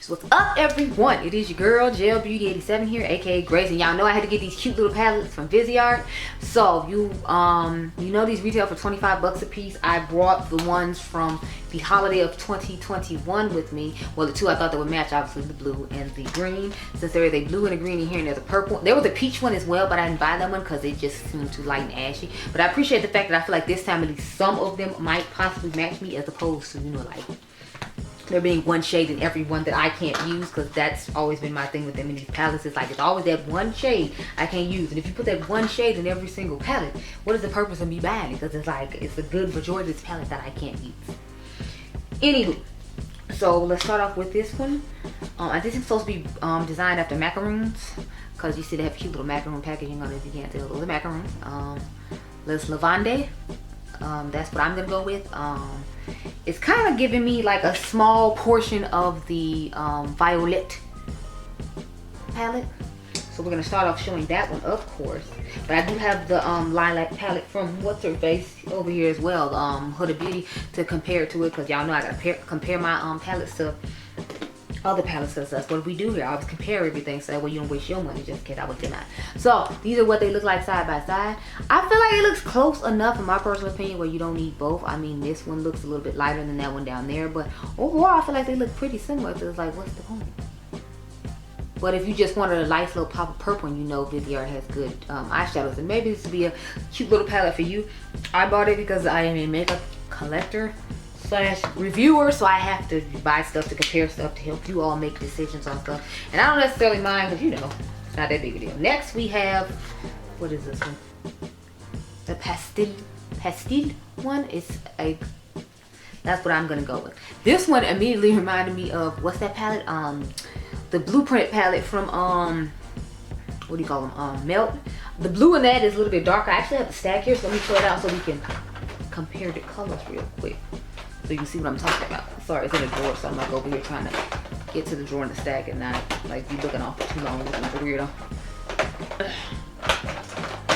So what's up, everyone? It is your girl Gel Beauty 87 here, aka Grace, and y'all know I had to get these cute little palettes from Viseart. So you know these retail for 25 bucks a piece. I brought the ones from the holiday of 2021 with me. Well, the two I thought that would match, obviously the blue and the green. Since there is a blue and a green in here, and there's a purple. There was a peach one as well, but I didn't buy that one because it just seemed too light and ashy. But I appreciate the fact that I feel like this time at least some of them might possibly match me, as opposed to, you know, like there being one shade in every one that I can't use, because that's always been my thing with them in these palettes. It's like it's always that one shade I can't use, and if you put that one shade in every single palette, what is the purpose of me buying it? Because it's like it's the good majority of this palette that I can't use. Anywho, so let's start off with this one. This is supposed to be designed after macaroons, because you see they have cute little macaroon packaging on it. If you can't tell, those are macaroons. Les Lavande. That's what I'm gonna go with. It's kind of giving me like a small portion of the Violet palette. So we're gonna start off showing that one, of course. But I do have the Lilac palette from what's her face over here as well, Huda Beauty, to compare to it, because y'all know I gotta compare my palettes to other palettes. So that's what we do here. I always compare everything so that way you don't waste your money just in case I would deny. So these are what they look like side by side. I feel like it looks close enough in my personal opinion where you don't need both. I mean, this one looks a little bit lighter than that one down there, but overall I feel like they look pretty similar. So it's like, what's the point? But if you just wanted a nice little pop of purple, and you know Viseart has good eyeshadows, and maybe this would be a cute little palette for you. I bought it because I am a makeup collector / reviewer, so I have to buy stuff to compare stuff to help you all make decisions on stuff. And I don't necessarily mind, because you know it's not that big a deal. Next we have, what is this one? The pastel one. It's a, that's what I'm gonna go with. This one immediately reminded me of, what's that palette? The Blueprint palette from what do you call them? Melt. The blue in that is a little bit darker. I actually have the stack here, so let me pull it out so we can compare the colors real quick, so you can see what I'm talking about. Sorry, it's in a drawer, so I'm like over here trying to get to the drawer in the stack and not like be looking off for too long looking like a weirdo.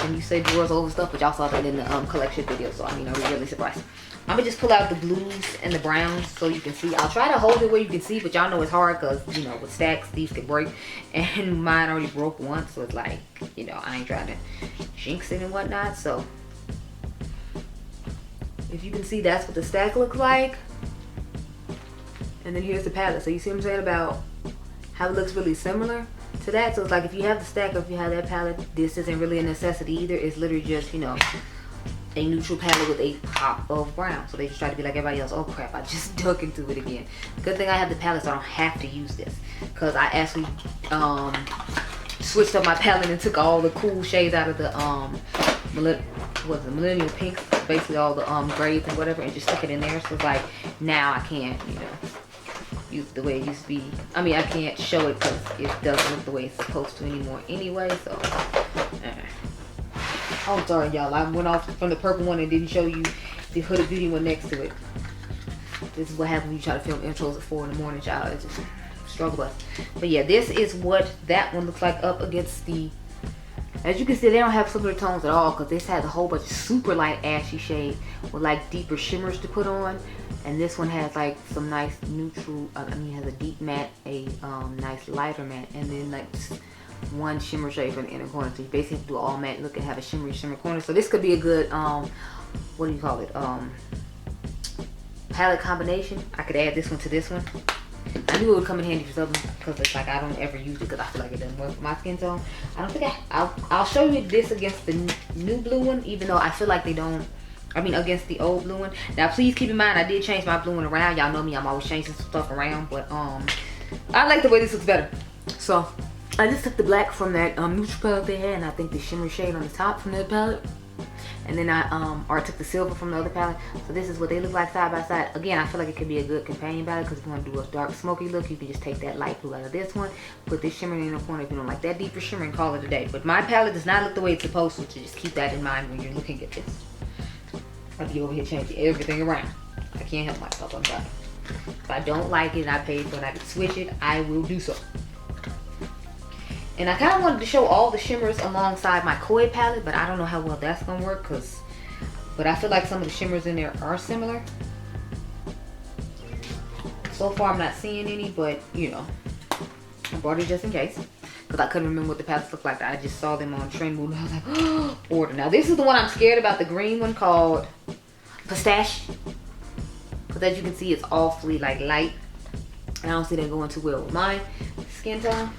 And you say drawers over stuff, but y'all saw that in the collection video, so I mean, I'm really surprised. I'm gonna just pull out the blues and the browns so you can see. I'll try to hold it where you can see, but y'all know it's hard because, you know, with stacks, these could break. And mine already broke once, so it's like, you know, I ain't trying to jinx it and whatnot. So if you can see, that's what the stack looks like. And then here's the palette. So you see what I'm saying about how it looks really similar to that. So it's like if you have the stack or if you have that palette, this isn't really a necessity either. It's literally just, you know, a neutral palette with a pop of brown. So they just try to be like everybody else. Oh crap, I just dug into it again. Good thing I have the palette, so I don't have to use this, because I actually switched up my palette and took all the cool shades out of the millennial pinks, basically all the grays and whatever, and just stuck it in there. So it's like now I can't, you know, use it the way it used to be. I mean, I can't show it because it doesn't look the way it's supposed to anymore anyway. So I'm sorry, y'all. I went off from the purple one and didn't show you the Huda Beauty one next to it. This is what happens when you try to film intros at 4 in the morning, child. It's just struggle bus. But yeah, this is what that one looks like up against the. As you can see, they don't have similar tones at all, because this has a whole bunch of super light ashy shade with like deeper shimmers to put on, and this one has like some nice neutral. I mean, it has a deep matte, a nice lighter matte, and then like one shimmer shade from the inner corner. So you basically do all matte look and have a shimmer corner. So this could be a good what do you call it, palette combination. I could add this one to this one. I knew it would come in handy for something, because it's like I don't ever use it because I feel like it doesn't work for my skin tone. I don't think I'll show you this against the new blue one, even though I feel like they don't. I mean, against the old blue one. Now please keep in mind, I did change my blue one around. Y'all know me, I'm always changing stuff around, but I like the way this looks better. So I just took the black from that neutral palette they had, and I think the shimmer shade on the top from that palette. And then I took the silver from the other palette. So this is what they look like side by side. Again, I feel like it could be a good companion palette, because if you want to do a dark smoky look, you can just take that light blue out of this one, put this shimmer in the corner if you don't like that deeper shimmer, and call it a day. But my palette does not look the way it's supposed to, so just keep that in mind when you're looking at this. I'll be over here changing everything around. I can't help myself, I'm sorry. If I don't like it and I paid for it, I can switch it, I will do so. And I kind of wanted to show all the shimmers alongside my Koi palette, but I don't know how well that's going to work, but I feel like some of the shimmers in there are similar. So far I'm not seeing any, but you know, I bought it just in case. Because I couldn't remember what the palettes looked like. I just saw them on Trendmood and I was like, oh, order. Now this is the one I'm scared about, the green one called Pistache. Because as you can see, it's awfully like light. And I don't see that going too well with my skin tone.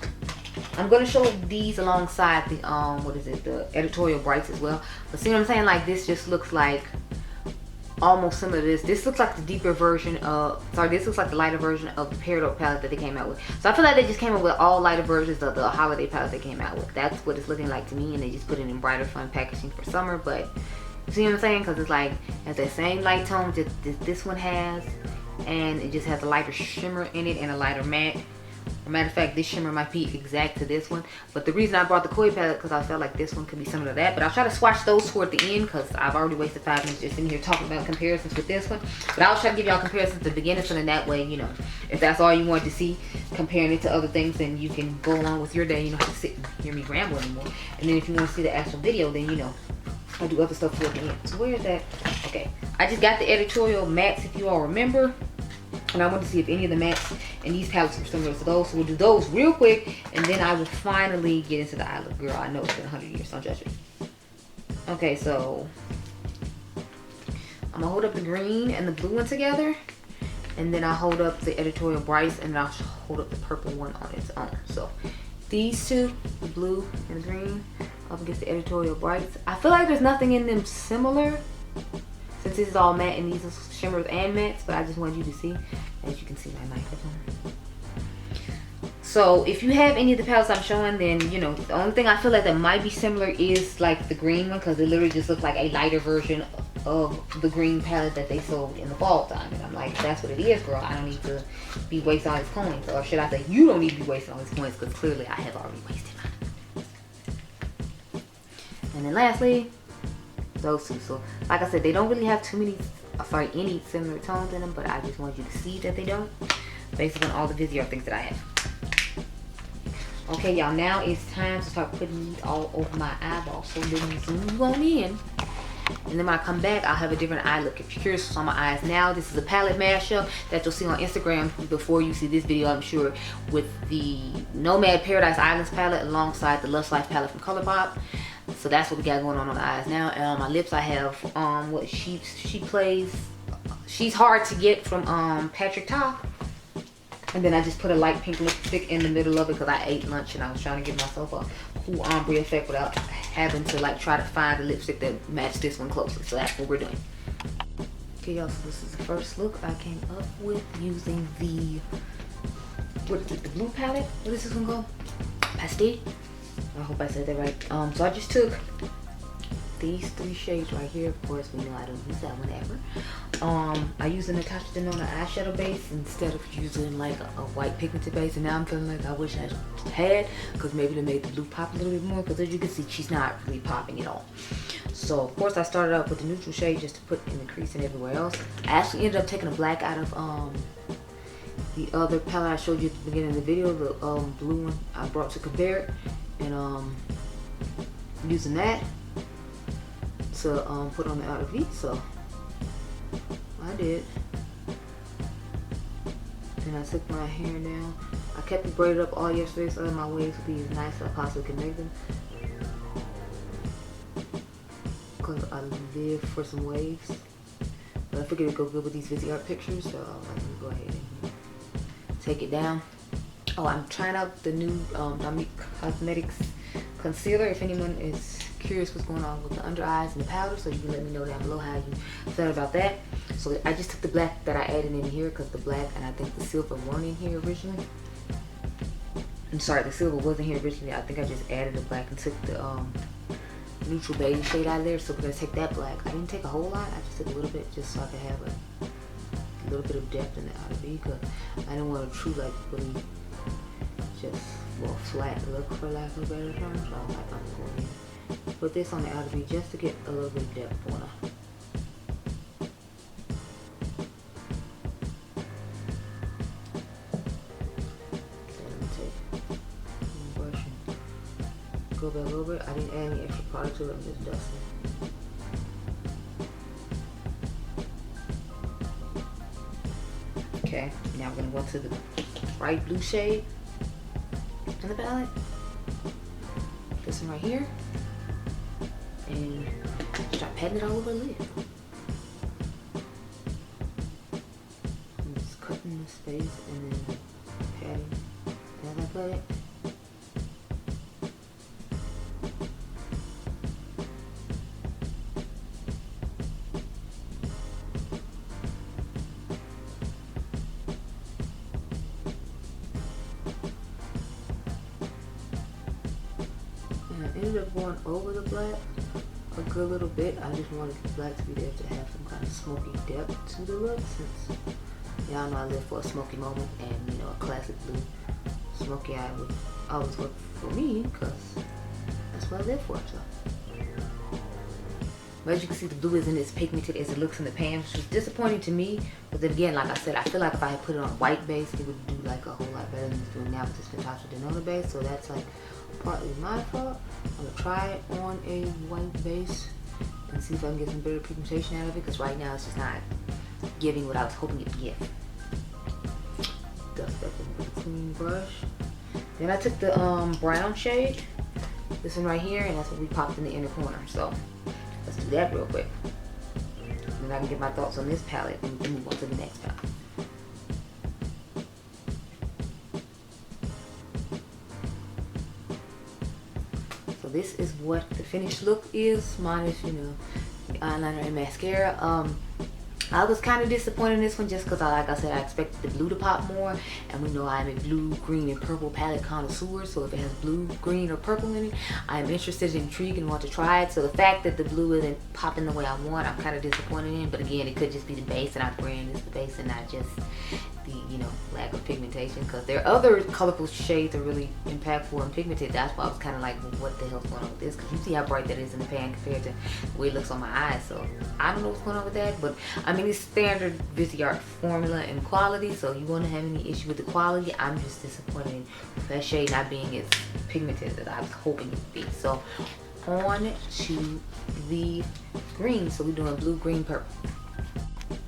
I'm going to show these alongside the, what is it, the Editorial Brights as well. But see what I'm saying? Like this just looks like almost similar to this. This looks like the deeper version of, sorry, this looks like the lighter version of the Peridot palette that they came out with. So I feel like they just came up with all lighter versions of the holiday palette they came out with. That's what it's looking like to me, and they just put it in brighter, fun packaging for summer. But you see what I'm saying? Because it's like, it has that same light tone that this one has, and it just has a lighter shimmer in it and a lighter matte. As a matter of fact, this shimmer might be exact to this one. But the reason I brought the Koi palette, because I felt like this one could be similar to that. But I'll try to swatch those toward the end, because I've already wasted 5 minutes just in here talking about comparisons with this one. But I'll try to give y'all comparisons at the beginning, so then that way, you know, if that's all you wanted to see, comparing it to other things, then you can go along with your day. You don't have to sit and hear me ramble anymore. And then if you want to see the actual video, then, you know, I'll do other stuff toward the end. So where is that? Okay. I just got the Editorial mattes, if you all remember. And I want to see if any of the mattes in these palettes are similar to those. So we'll do those real quick, and then I will finally get into the eye look. Girl, I know it's been 100 years, don't judge me. Okay, so I'm gonna hold up the green and the blue one together, and then I'll hold up the Editorial Brights, and I'll hold up the purple one on its own. So these two, the blue and the green, up against the Editorial Brights. I feel like there's nothing in them similar, since this is all matte and these are shimmers and mattes, but I just wanted you to see. As you can see, my knife is on. So if you have any of the palettes I'm showing, then, you know, the only thing I feel like that might be similar is like the green one, because it literally just looks like a lighter version of the green palette that they sold in the fall time. And I'm like, if that's what it is, girl, I don't need to be wasting all these coins. Or should I say, you don't need to be wasting all these coins, because clearly I have already wasted mine. And then lastly, those two. So like I said, they don't really have too many, any similar tones in them, but I just want you to see that they don't, based on all the Viseart things that I have. Okay, y'all, now it's time to start putting these all over my eyeballs. So then zoom on in, and then when I come back, I'll have a different eye look. If you're curious what's on my eyes now, this is a palette mashup that you'll see on Instagram before you see this video, I'm sure, with the Nomad Paradise Islands palette alongside the Lush Life palette from ColourPop. So that's what we got going on the eyes now. And on my lips, I have what she plays. She's Hard to Get from Patrick Ta. And then I just put a light pink lipstick in the middle of it, because I ate lunch and I was trying to give myself a cool ombre effect without having to like try to find a lipstick that matched this one closely. So that's what we're doing. Okay, y'all, so this is the first look I came up with using the, what is it, the blue palette? What is this one called? Pastel? I hope I said that right. So I just took these 3 shades right here. Of course, we know I don't use that one ever. I used the Natasha Denona eyeshadow base instead of using like a white pigmented base, and now I'm feeling like I wish I had, because maybe they made the blue pop a little bit more, because as you can see, she's not really popping at all. So of course I started out with the neutral shade just to put in the crease and everywhere else. I actually ended up taking a black out of the other palette I showed you at the beginning of the video, the blue one I brought to compare it, and using that to put on the outer V. So I did, and I took my hair down. I kept it braided up all yesterday, so that my waves would be as nice as I possibly can make them, because I live for some waves. But I figured it'd go good with these Viseart pictures, so I'm gonna go ahead and take it down. Oh, I'm trying out the new Mented Cosmetics concealer. If anyone is curious what's going on with the under eyes and the powder, so you can let me know down below how you felt about that. So I just took the black that I added in here, because the black and I think the silver weren't in here originally. I'm sorry, the silver wasn't here originally. I think I just added the black and took the neutral beige shade out of there. So we're gonna take that black. I didn't take a whole lot, I just took a little bit, just so I could have a little bit of depth in the outer V, because I didn't want a true like really just more flat look, for lack of a better term. So I'm like, I'm going to put this on the outer V just to get a little bit of depth on it. Go back over it. I didn't add any extra product to it, I'm just dusting. Okay, now we're gonna go to the bright blue shade in the palette. This one right here. And start patting it all over the lid. I'm just cutting the space and then patting as I put it. I ended up going over the black a good little bit. I just wanted the black to be there to have some kind of smoky depth to the look, since y'all know I live for a smoky moment, and you know, a classic blue smoky eye would always work for me because that's what I live for. So, but as you can see, the blue isn't as pigmented as it looks in the pan, which was disappointing to me. But then again, like I said, I feel like if I had put it on a white base, it would do like a whole lot better than it's doing now with this Fantastic Denota base. So that's like partly my fault. I'm gonna try it on a white base and see if I can get some better pigmentation out of it, because right now it's just not giving what I was hoping it would give. Dust that in with a clean brush. Then I took the brown shade, this one right here, and that's what we popped in the inner corner. So let's do that real quick. And then I can get my thoughts on this palette and move on to the next palette. So this is what the finished look is, minus, you know, the eyeliner and mascara. I was kind of disappointed in this one just because, like I said, I expected the blue to pop more. And we know I'm a blue, green, and purple palette connoisseur. So if it has blue, green, or purple in it, I'm interested, intrigued, and want to try it. So the fact that the blue isn't popping the way I want, I'm kind of disappointed in. But again, it could just be the base, and I'm agreeing it's the base and not just the, you know, lack of pigmentation. Because there are other colorful shades that are really impactful and pigmented. That's why I was kind of like, well, what the hell's going on with this? Because you see how bright that is in the pan compared to the way it looks on my eyes. So I don't know what's going on with that. But I mean, it's standard Viseart formula and quality, so you won't have any issue with the quality. I'm just disappointed with that shade not being as pigmented as I was hoping it would be. So on to the green. So we're doing blue, green, purple.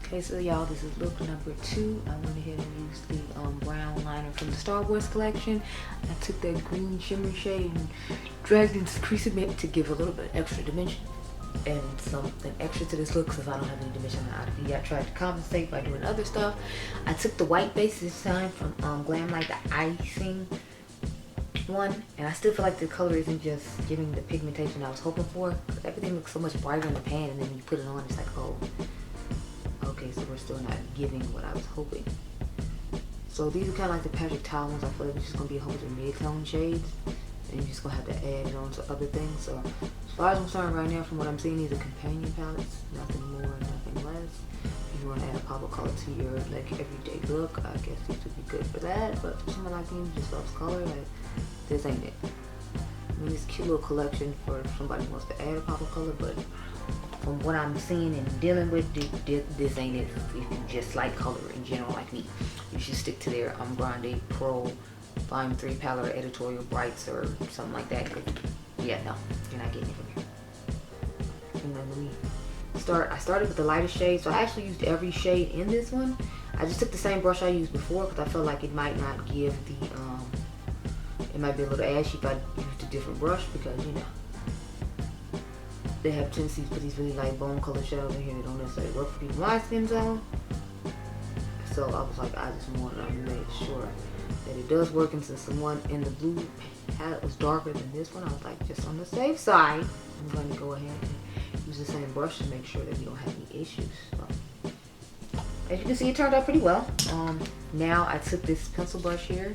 Okay, so y'all, this is look number 2. I went ahead and used the brown liner from the Star Wars collection. I took that green shimmer shade and dragged into the crease a bit to give a little bit extra dimension and something extra to this look, because I don't have any dimension on it. I tried to compensate by doing other stuff. I took the white base this time from Glam Light, the icing one, and I still feel like the color isn't just giving the pigmentation I was hoping for, because everything looks so much brighter in the pan, and then when you put it on, it's like, oh, okay, so we're still not giving what I was hoping. So these are kind of like the Patrick Towel ones. I feel like it's just going to be a whole bunch of mid-tone shades, and you're just going to have to add it on to other things. So as far as I'm concerned right now, from what I'm seeing, these are companion palettes, nothing more, nothing less. If you want to add a pop of color to your like everyday look, I guess these would be good for that. But for someone like me who just loves color, like, this ain't it. I mean, it's a cute little collection for somebody who wants to add a pop of color, but from what I'm seeing and dealing with, this ain't it. If you just like color in general like me, you should stick to their Grande Pro Volume 3 palette or Editorial Brights or something like that. Yeah, no, you're not getting it from here. And then let me start. I started with the lightest shade, so I actually used every shade in this one. I just took the same brush I used before because I felt like it might not give the, it might be a little ashy if I used a different brush, because, you know, they have tendencies to put these really light bone color shadows in here that don't necessarily work for people my skin tone. So I was like, I just wanted to make sure that it does work, and since the one in the blue palette was darker than this one, I was like, just on the safe side, I'm going to go ahead and use the same brush to make sure that we don't have any issues. So, as you can see, it turned out pretty well. Now I took this pencil brush here,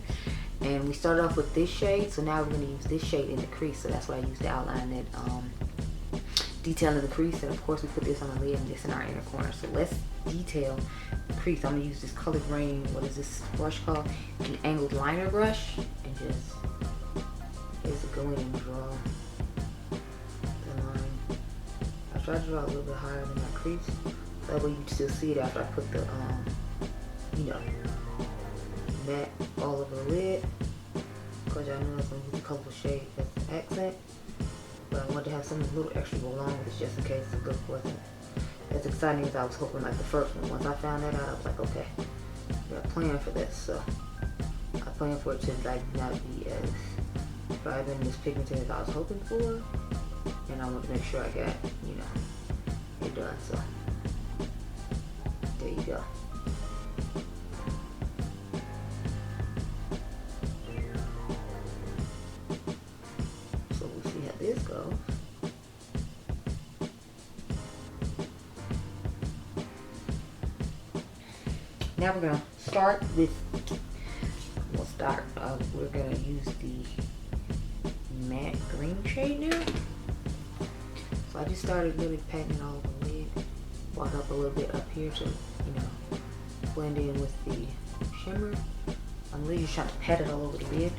and we started off with this shade, so now we're going to use this shade in the crease. So that's what I used to outline that detail in the crease, and of course we put this on the lid and this in our inner corner. So let's detail the crease. I'm gonna use this Color Grain, what is this brush called? An angled liner brush, and just basically go in and draw the line. I try to draw a little bit higher than my crease, so that way you can still see it after I put the, you know, matte all over the lid, because y'all know it's gonna use a colorful shade as an accent. But I wanted to have something a little extra go along with this, just in case the look wasn't as exciting as I was hoping, like the first one. Once I found that out, I was like, okay, got a plan for this, so I plan for it to like not be as vibrant and as pigmented as I was hoping for, and I want to make sure I got, you know, it done. So there you go. So we'll see how this goes. Now we're gonna start with, we're gonna use the matte green shade now. So I just started really patting all over the lid, brought up a little bit up here to, you know, blend in with the shimmer. I'm really just trying to pat it all over the lid,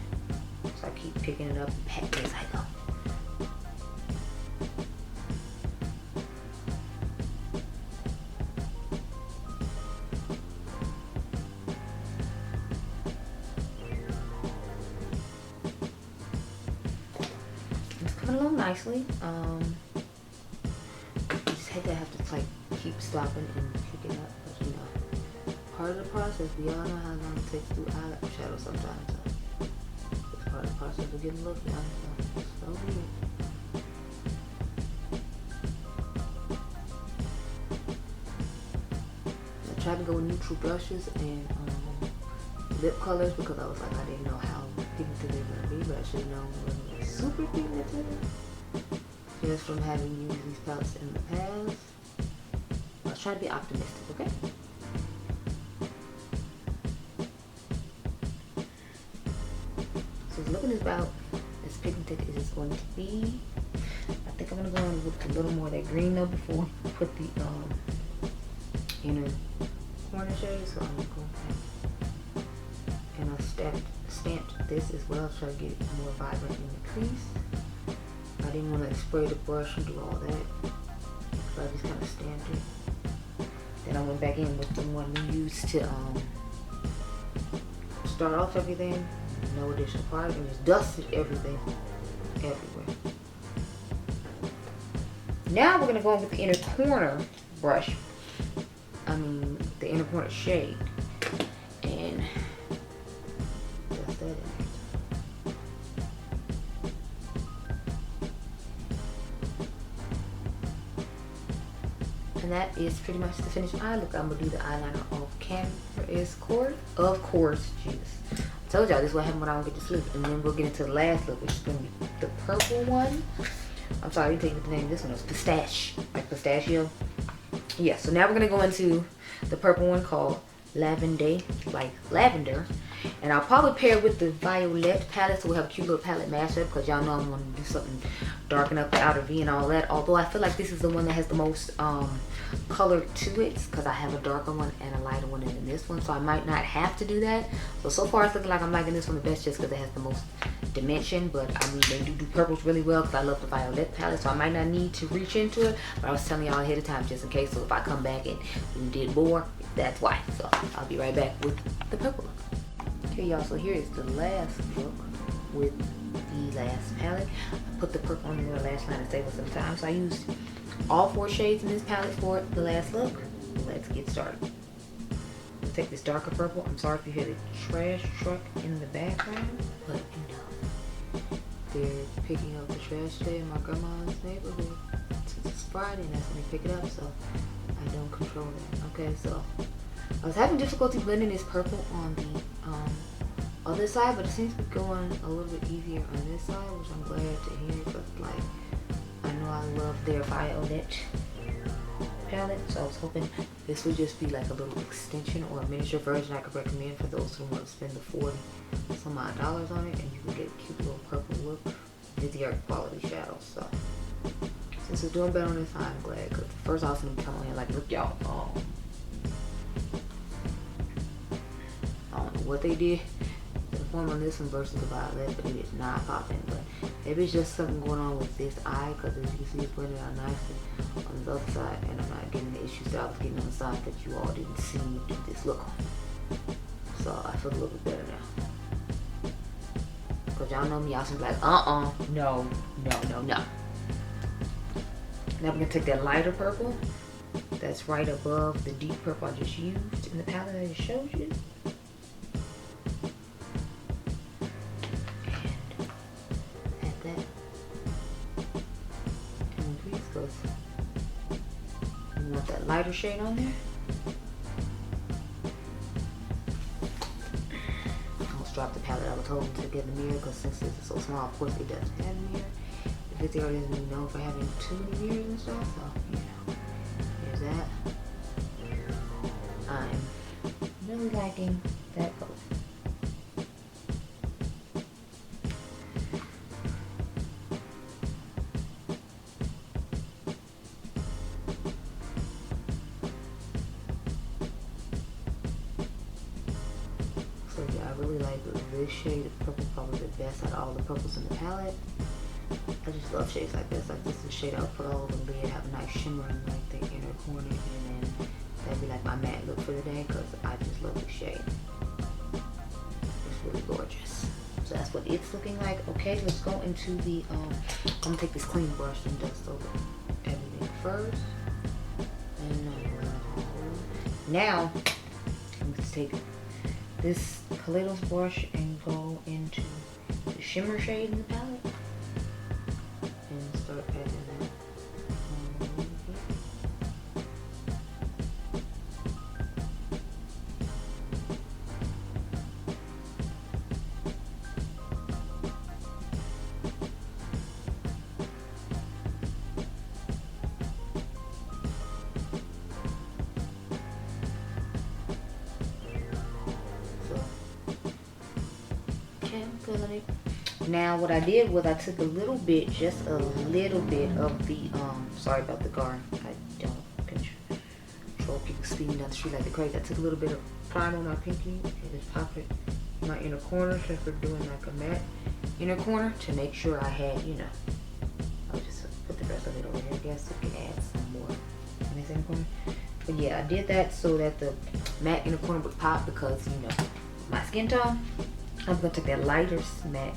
so I keep picking it up and patting it as I go. Along nicely. You just have to like keep stopping and picking up, but you know, part of the process. We all know how long it takes to do eyeliner shadow sometimes. So it's part of the process of getting look now. So weird. I tried to go with neutral brushes and lip colors because I was like, I didn't know how pigmented they were gonna be, but I should have known it wasn't super pigmented just from having used these palettes in the past. I was trying to be optimistic, okay? So it's looking about as pigmented as it's going to be. I think I'm gonna go in with a little more of that green though before I put the inner corner shade. So I'm gonna go ahead and I stamped this as well to try to get it more vibrant in the crease. I didn't want to spray the brush and do all that, so I just kind of stamped it. Then I went back in with the one we used to start off everything. No additional product, and just dusted everything everywhere. Now we're gonna go in with the inner corner brush. The inner corner shade, and dust that in. And that is pretty much the finished eye look. I'm gonna do the eyeliner off camera, of course. Jesus, I told y'all this is what happened when I don't get to sleep. And then we'll get into the last look, which is gonna be the purple one. I'm sorry, I didn't take the name of this one. It was pistachio. Yeah. So now we're gonna go into the purple one called Lavender, like lavender. And I'll probably pair it with the Violet palette, so we'll have a cute little palette mashup, because y'all know I'm going to do something darken up the outer V and all that. Although I feel like this is the one that has the most color to it, because I have a darker one and a lighter one in this one, so I might not have to do that. So far it's looking like I'm liking this one the best just because it has the most dimension. But I mean, they do purples really well because I love the Violet palette, so I might not need to reach into it, but I was telling y'all ahead of time just in case. So if I come back and we did more, that's why. So I'll be right back with the purple look. Okay y'all, so here is the last look with the last palette. I put the purple on the last line to save us some time, so I used all 4 shades in this palette for the last look. Let's get started. I'll take this darker purple. I'm sorry if you hear the trash truck in the background, but you know, they're picking up the trash today in my grandma's neighborhood. Since it's Friday and that's when they pick it up, so I don't control that. Okay, so I was having difficulty blending this purple on the other side, but it seems to be going a little bit easier on this side, which I'm glad to hear, because like, I know I love their Violet palette, so I was hoping this would just be like a little extension or a miniature version I could recommend for those who want to spend the $40-some odd on it, and you can get a cute little purple look, Viseart quality shadow. So since it's doing better on this side, I'm glad, because first I was going to come on here like, look y'all, I don't know what they did to the form on this one versus the Violet, but it is not popping. But maybe it's just something going on with this eye, because as you can see, it's blended out nicely on the other side, and I'm not getting the issues that I was getting on the side that you all didn't see me do this look on. So I feel a little bit better now, because y'all know me, y'all should be like, no. Now we're gonna take that lighter purple that's right above the deep purple I just used in the palette I just showed you. And add that. And please go. You want that lighter shade on there? Almost dropped the palette I was holding to get the mirror, because since this is so small, of course it doesn't have a mirror. The Viseart isn't really known for having too many mirrors and stuff, so you know. There's that. I'm really liking that color. So yeah, I really like this shade of purple, probably the best out of all the purples in the palette. I just love shades like this. Like this is a shade I would put all over the lid, have a nice shimmer in like the inner corner, and then that'd be like my matte look for the day, because I just love the shade. It's really gorgeous. So that's what it's looking like. Okay, let's go into the, I'm gonna take this clean brush and dust over everything first. And now, I'm gonna take this Kaleidos brush and go into the shimmer shade in the palette. And start adding that on over here. Okay, I'm feeling it. Now what I did was I took a little bit, just a little bit of the, sorry about the guard. I don't control people speeding down the street like they're crazy. I took a little bit of primer on my pinky and just pop it in my inner corner, since we're doing like a matte inner corner, to make sure I had, you know, I'll just put the rest of it over here, I guess, so we can add some more in this inner corner. But yeah, I did that so that the matte inner corner would pop, because, you know, my skin tone. I'm gonna take that lighter matte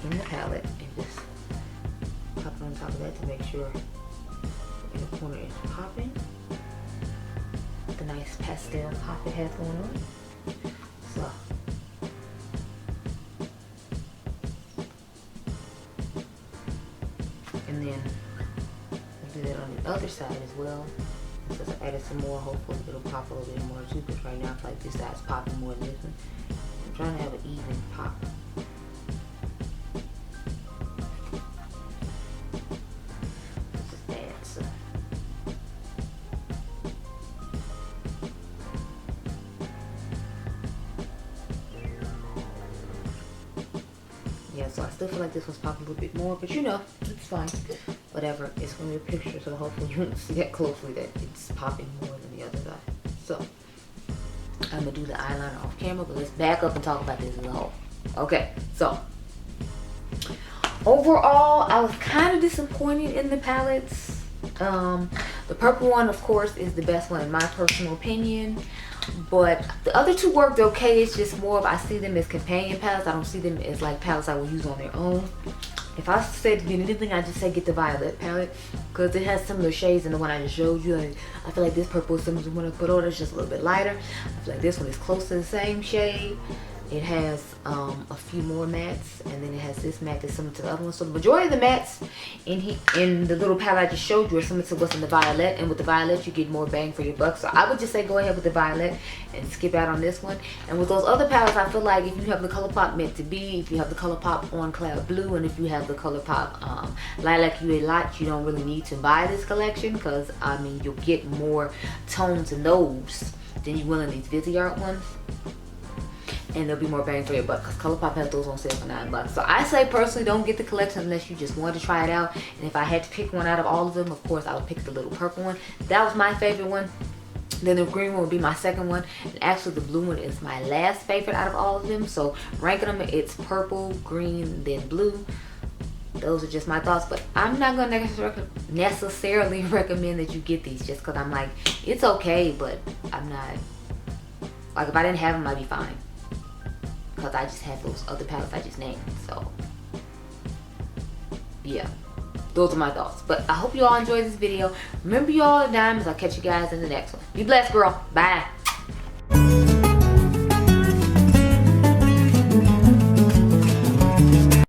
in the palette and just pop it on top of that to make sure the inner corner is popping. The nice pastel pop it has going on. So and then I'll do that on the other side as well. Since I added some more, hopefully it'll pop a little bit more too, because right now I feel like this side's popping more than this one. I'm trying to have an even pop. Yeah, so I still feel like this one's popping a little bit more, but you know, it's fine. Whatever, it's gonna be a picture, so hopefully you can see that closely that it's popping more than the other side. So I'm gonna do the eyeliner off camera, but let's back up and talk about this as a whole. Okay, so overall, I was kind of disappointed in the palettes. The purple one, of course, is the best one in my personal opinion. But the other two worked okay. It's just more of, I see them as companion palettes. I don't see them as like palettes I would use on their own. If I said to get anything, I just say get the Violet palette, because it has similar shades in the one I just showed you. And I feel like this purple is similar to the one I put on. It's just a little bit lighter. I feel like this one is close to the same shade. It has a few more mattes, and then it has this matte that's similar to the other one. So the majority of the mattes in the little palette I just showed you are similar to what's in the Violet, and with the Violet you get more bang for your buck. So I would just say go ahead with the Violet and skip out on this one. And with those other palettes, I feel like if you have the ColourPop Meant to Be, if you have the ColourPop On Cloud Blue, and if you have the ColourPop Lilac You A Lot, you don't really need to buy this collection, because I mean you'll get more tones in those than you will in these Viseart ones. And there'll be more bang for your buck, because ColourPop has those on sale for $9. So I say personally, don't get the collection unless you just want to try it out. And if I had to pick one out of all of them, of course I would pick the little purple one. That was my favorite one. Then the green one would be my second one. And actually the blue one is my last favorite out of all of them. So ranking them, it's purple, green, then blue. Those are just my thoughts, but I'm not gonna necessarily recommend that you get these, just because I'm like, it's okay, but I'm not, like, if I didn't have them, I'd be fine, because I just have those other palettes I just named. So yeah, those are my thoughts. But I hope you all enjoyed this video. Remember, you all are diamonds. I'll catch you guys in the next one. Be blessed, girl. Bye.